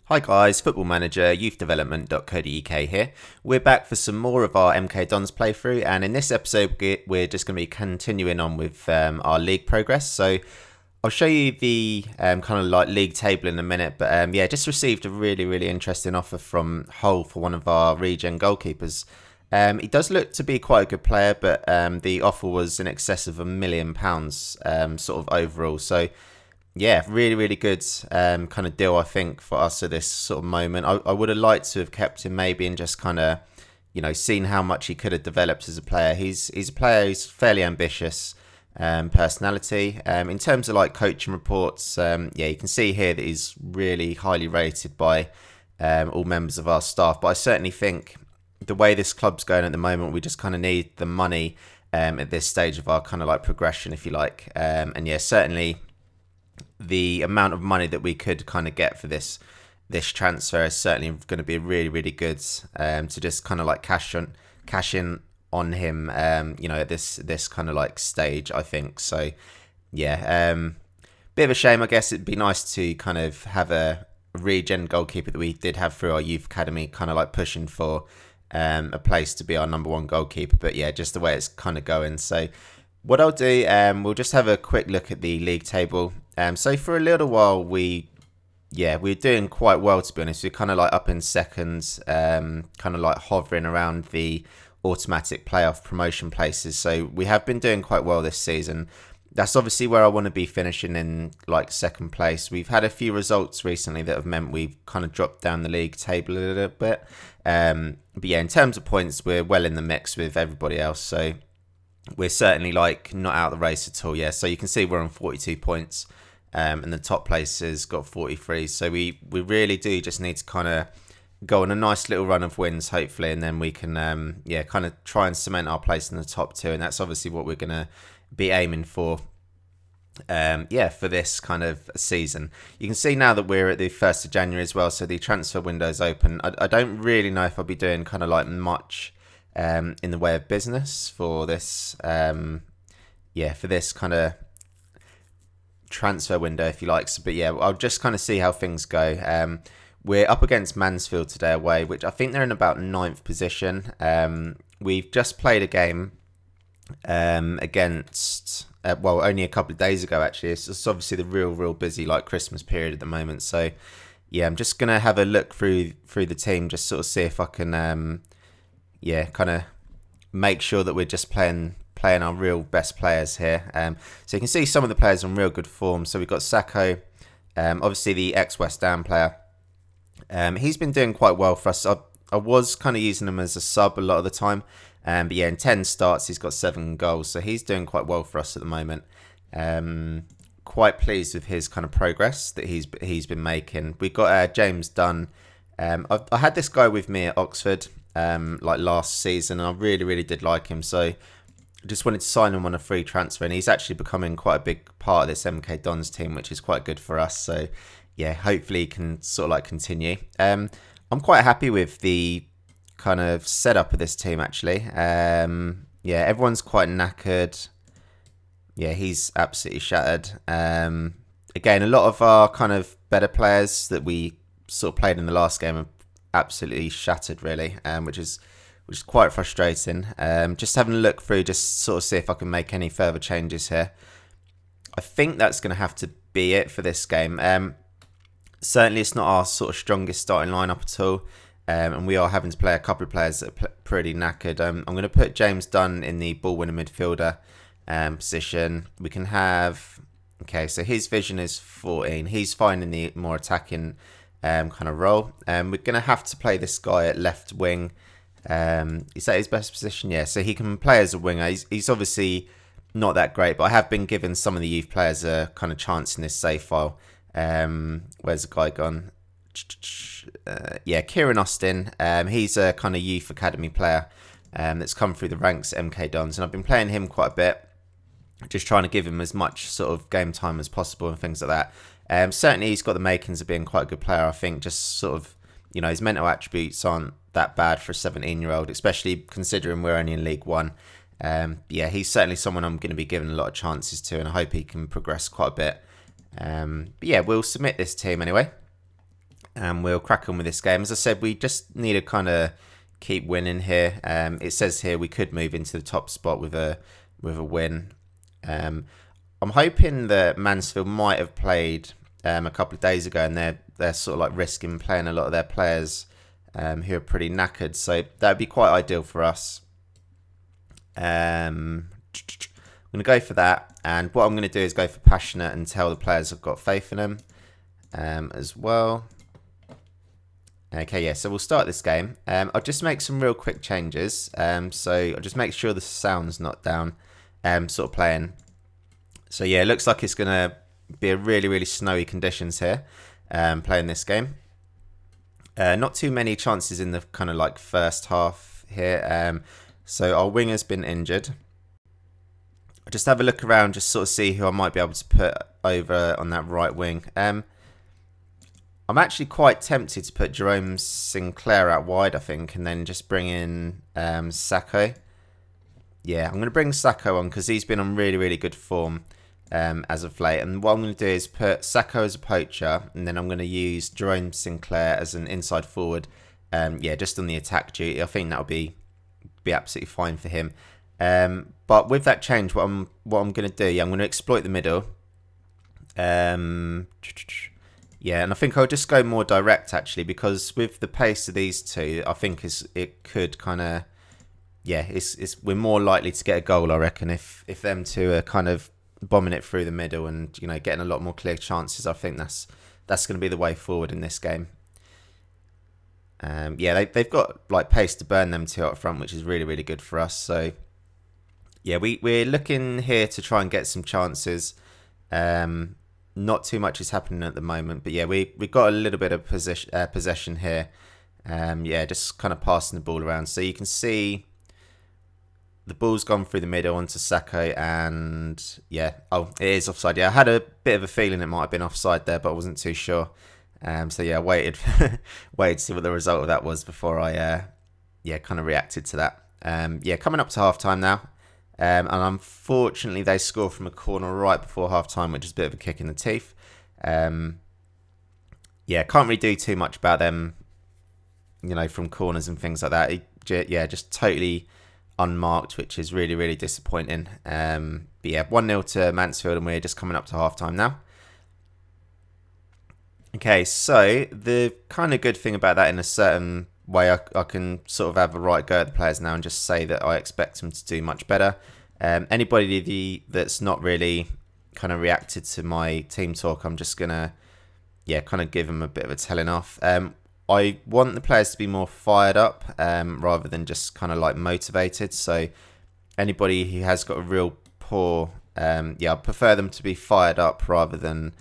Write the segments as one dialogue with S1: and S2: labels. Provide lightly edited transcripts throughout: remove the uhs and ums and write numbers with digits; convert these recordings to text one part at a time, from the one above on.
S1: Hi guys, Football-ManagerYouthDevelopment.co.uk here. We're back for some more of our MK Dons playthrough, and in this episode we're just going to be continuing on with our league progress. So I'll show you the kind of like league table in a minute, but yeah, just received a really interesting offer from Hull for one of our regen goalkeepers. He does look to be quite a good player, but the offer was in excess of £1 million sort of overall. So yeah, really good kind of deal, I think, for us at this sort of moment. I would have liked to have kept him maybe and just kind of, seen how much he could have developed as a player. He's a player who's fairly ambitious personality. In terms of like coaching reports, yeah, you can see here that he's really highly rated by all members of our staff. But I certainly think the way this club's going at the moment, we just kind of need the money at this stage of our kind of like progression, if you like. And yeah, certainly the amount of money that we could kind of get for this transfer is certainly going to be really good to just kind of like cash in on him at this kind of like stage, I think. So yeah, bit of a shame, I guess. It'd be nice to kind of have a regen goalkeeper that we did have through our youth academy, kind of like pushing for a place to be our number one goalkeeper, but yeah, just the way it's kind of going. So what I'll do, we'll just have a quick look at the league table. So for a little while, we're doing quite well, to be honest. We're kind of like up in seconds, kind of like hovering around the automatic playoff promotion places. So we have been doing quite well this season. That's obviously where I want to be finishing, in like second place. We've had a few results recently that have meant we've kind of dropped down the league table a little bit. But yeah, in terms of points, we're well in the mix with everybody else. So we're certainly like not out of the race at all. Yeah, so you can see we're on 42 points. And the top place has got 43. So we really do just need to kind of go on a nice little run of wins, hopefully, and then we can kind of try and cement our place in the top two. And that's obviously what we're going to be aiming for for this kind of season. You can see now that we're at the 1st of January as well, so the transfer window is open. I don't really know if I'll be doing kind of like much in the way of business for this for this kind of transfer window, if you like. So, but yeah, I'll just kind of see how things go. We're up against Mansfield today away, which I think they're in about 9th position. We've just played a game against only a couple of days ago, actually. It's obviously the real busy like Christmas period at the moment. So yeah, I'm just gonna have a look through the team, just sort of see if I can kind of make sure that we're just playing our real best players here. So you can see some of the players in real good form. So we've got Sacco, obviously the ex-West Ham player. He's been doing quite well for us. I was kind of using him as a sub a lot of the time. But yeah, in 10 starts, he's got 7 goals. So he's doing quite well for us at the moment. Quite pleased with his kind of progress that he's been making. We got James Dunn. I had this guy with me at Oxford like last season, and I really did like him. So just wanted to sign him on a free transfer, and he's actually becoming quite a big part of this MK Dons team, which is quite good for us. So yeah, hopefully he can sort of like continue. I'm quite happy with the kind of setup of this team, actually. Everyone's quite knackered. Yeah, he's absolutely shattered. Again, a lot of our kind of better players that we sort of played in the last game are absolutely shattered, really, which is quite frustrating. Just having a look through, just sort of see if I can make any further changes here. I think that's going to have to be it for this game. Certainly, it's not our sort of strongest starting lineup at all, and we are having to play a couple of players that are pretty knackered. I'm going to put James Dunn in the ball-winner midfielder position. We can have... Okay, so his vision is 14. He's fine in the more attacking kind of role. We're going to have to play this guy at left wing. Is that his best position? Yeah, so he can play as a winger. He's obviously not that great, but I have been given some of the youth players a kind of chance in this save file. Where's the guy gone? Kieran Austin. He's a kind of youth academy player that's come through the ranks at MK Dons, and I've been playing him quite a bit, just trying to give him as much sort of game time as possible and things like that. Certainly he's got the makings of being quite a good player. I think just sort of, his mental attributes aren't that bad for a 17-year-old, especially considering we're only in League One. He's certainly someone I'm going to be giving a lot of chances to, and I hope he can progress quite a bit. We'll submit this team anyway. and we'll crack on with this game. As I said, we just need to kind of keep winning here. It says here we could move into the top spot with a win. I'm hoping that Mansfield might have played a couple of days ago, and they're sort of like risking playing a lot of their players who are pretty knackered. So that would be quite ideal for us. I'm going to go for that, and what I'm going to do is go for passionate and tell the players I've got faith in them as well. Okay, yeah, so we'll start this game. I'll just make some real quick changes. So I'll just make sure the sound's not down, sort of playing. So yeah, it looks like it's going to be a really, really snowy conditions here, playing this game. Not too many chances in the kind of like first half here. So our winger's been injured. I'll just have a look around, just sort of see who I might be able to put over on that right wing. I'm actually quite tempted to put Jerome Sinclair out wide, I think, and then just bring in Sacco. Yeah, I'm going to bring Sacco on because he's been on really, really good form as of late. And what I'm going to do is put Sacco as a poacher, and then I'm going to use Jerome Sinclair as an inside forward. Yeah, just on the attack duty. I think that'll be absolutely fine for him. But with that change, what I'm going to do, yeah, I'm going to exploit the middle. Yeah, and I think I'll just go more direct actually, because with the pace of these two, I think it could kind of, yeah, we're more likely to get a goal, I reckon, if them two are kind of bombing it through the middle and, you know, getting a lot more clear chances. I think that's going to be the way forward in this game. Yeah, they've got like pace to burn them two up front, which is really, really good for us. So yeah, we're looking here to try and get some chances. Not too much is happening at the moment, but yeah, we got a little bit of possession here. Yeah, just kind of passing the ball around. So you can see the ball's gone through the middle onto Sacco, and yeah, oh, it is offside. Yeah, I had a bit of a feeling it might have been offside there, but I wasn't too sure. So yeah, I waited to see what the result of that was before I yeah, kind of reacted to that. Yeah, coming up to half time now. And unfortunately they score from a corner right before half time, which is a bit of a kick in the teeth. Yeah, can't really do too much about them, you know, from corners and things like that. Yeah, just totally unmarked, which is really, really disappointing. But yeah, 1-0 to Mansfield, and we're just coming up to half time now. Okay, so the kind of good thing about that, in a certain way, I can sort of have a right go at the players now and just say that I expect them to do much better. Anybody that's not really kind of reacted to my team talk, I'm just gonna, yeah, kind of give them a bit of a telling off. I want the players to be more fired up rather than just kind of like motivated. So anybody who has got a real poor, yeah, I prefer them to be fired up rather than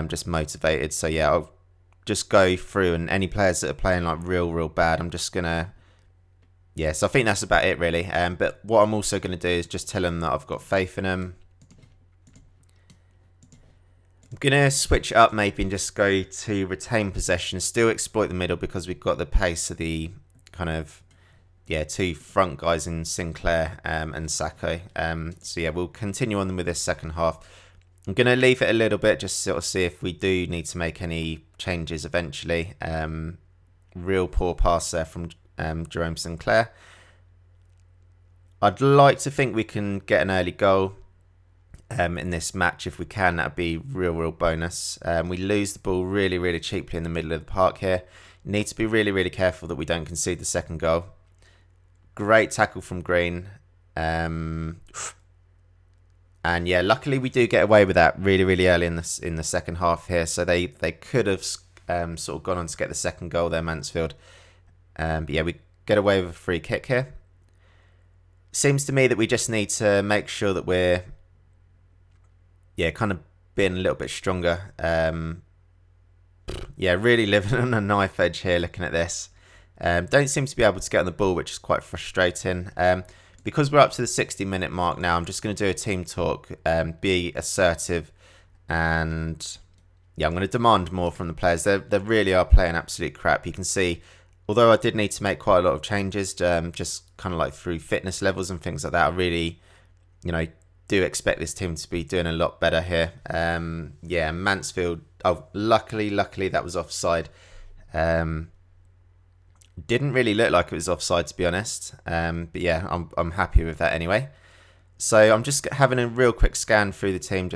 S1: just motivated. So yeah, I'll just go through, and any players that are playing like real bad, I'm just gonna, yeah, so I think that's about it really. But what I'm also gonna do is just tell them that I've got faith in them. I'm gonna switch it up maybe and just go to retain possession, still exploit the middle, because we've got the pace of the kind of, yeah, two front guys in Sinclair and Sacco. So yeah, we'll continue on with this second half. I'm going to leave it a little bit, just sort of see if we do need to make any changes eventually. Real poor pass there from Jerome Sinclair. I'd like to think we can get an early goal in this match. If we can, that would be real bonus. We lose the ball really cheaply in the middle of the park here. Need to be really careful that we don't concede the second goal. Great tackle from Green. And yeah, luckily we do get away with that really early in the second half here. So they could have sort of gone on to get the second goal there, Mansfield. But yeah, we get away with a free kick here. Seems to me that we just need to make sure that we're, yeah, kind of being a little bit stronger. Yeah, really living on a knife edge here looking at this. Don't seem to be able to get on the ball, which is quite frustrating. Because we're up to the 60-minute mark now, I'm just going to do a team talk, be assertive, and yeah, I'm going to demand more from the players. They really are playing absolute crap. You can see, although I did need to make quite a lot of changes, just kind of like through fitness levels and things like that, I really, you know, do expect this team to be doing a lot better here. Yeah, Mansfield. Oh, luckily that was offside. Didn't really look like it was offside, to be honest. But yeah, I'm happy with that anyway. So I'm just having a real quick scan through the team.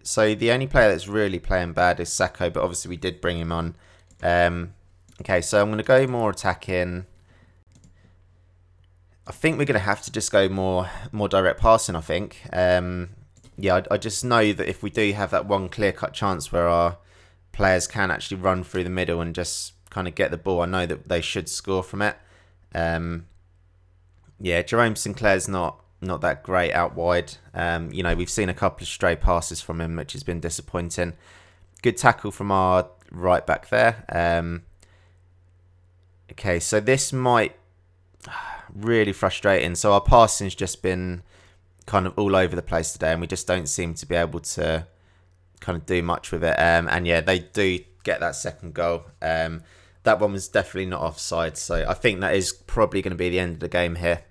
S1: So the only player that's really playing bad is Sacco, but obviously we did bring him on. Okay, so I'm going to go more attacking. I think we're going to have to just go more direct passing, I think. Yeah, I just know that if we do have that one clear-cut chance where our players can actually run through the middle and just kind of get the ball, I know that they should score from it. Yeah, Jerome Sinclair's not that great out wide. You know, we've seen a couple of stray passes from him, which has been disappointing. Good tackle from our right back there. Okay, so this might really frustrating. So our passing's just been kind of all over the place today, and we just don't seem to be able to kind of do much with it. And yeah, they do get that second goal. That one was definitely not offside, so I think that is probably going to be the end of the game here.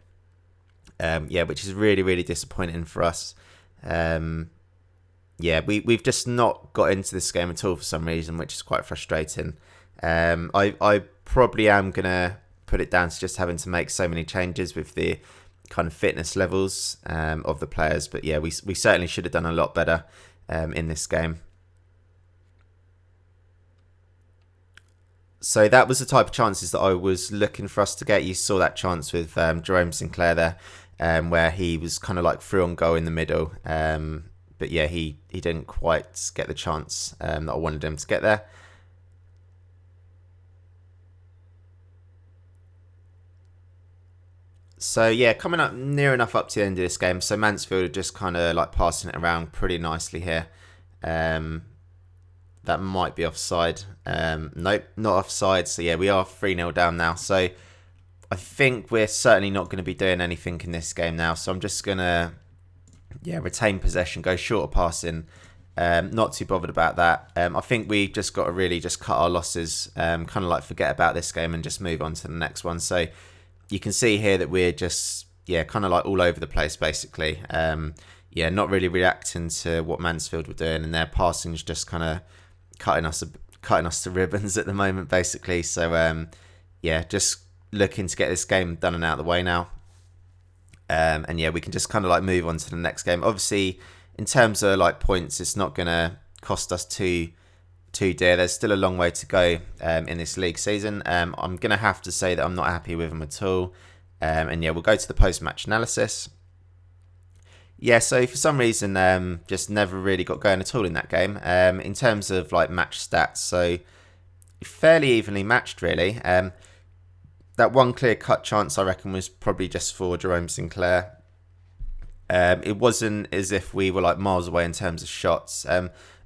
S1: Yeah, which is really, really disappointing for us. Yeah, we've just not got into this game at all for some reason, which is quite frustrating. I probably am going to put it down to just having to make so many changes with the kind of fitness levels of the players. But yeah, we certainly should have done a lot better in this game. So that was the type of chances that I was looking for us to get. You saw that chance with Jerome Sinclair there, where he was kind of like through on goal in the middle. But yeah, he didn't quite get the chance that I wanted him to get there. So yeah, coming up near enough up to the end of this game. So Mansfield are just kind of like passing it around pretty nicely here. That might be offside. Nope, not offside. So yeah, we are 3-0 down now. So I think we're certainly not going to be doing anything in this game now. So I'm just going to retain possession, go shorter passing. Not too bothered about that. I think we just got to really just cut our losses, kind of like forget about this game and just move on to the next one. So you can see here that we're just, kind of like all over the place, basically. Not really reacting to what Mansfield were doing, and their passing's just kind of cutting us to ribbons at the moment, basically. So, just looking to get this game done and out of the way now. And we can just kind of like move on to the next game. Obviously, in terms of like points, it's not going to cost us too dear. There's still a long way to go in this league season. I'm going to have to say that I'm not happy with them at all. We'll go to the post-match analysis. Yeah, so for some reason, just never really got going at all in that game. In terms of like match stats, so fairly evenly matched, really. That one clear-cut chance, I reckon, was probably just for Jerome Sinclair. It wasn't as if we were like miles away in terms of shots.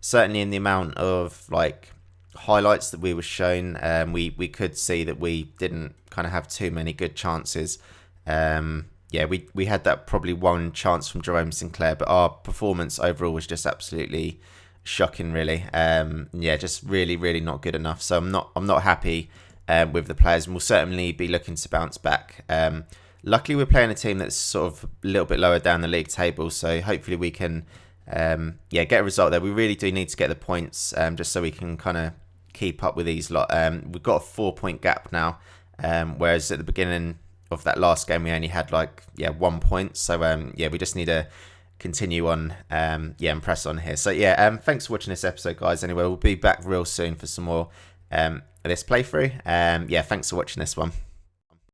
S1: Certainly in the amount of like highlights that we were shown, we could see that we didn't kind of have too many good chances. We had that probably one chance from Jerome Sinclair, but our performance overall was just absolutely shocking, really. Just really, really not good enough. So I'm not happy with the players, and we'll certainly be looking to bounce back. Luckily, we're playing a team that's sort of a little bit lower down the league table, so hopefully we can get a result there. We really do need to get the points just so we can kind of keep up with these lot. We've got a 4-point gap now, whereas at the beginning of that last game we only had 1 point. So we just need to continue on and press on here. So thanks for watching this episode, guys. Anyway, we'll be back real soon for some more of this playthrough. Thanks for watching this one.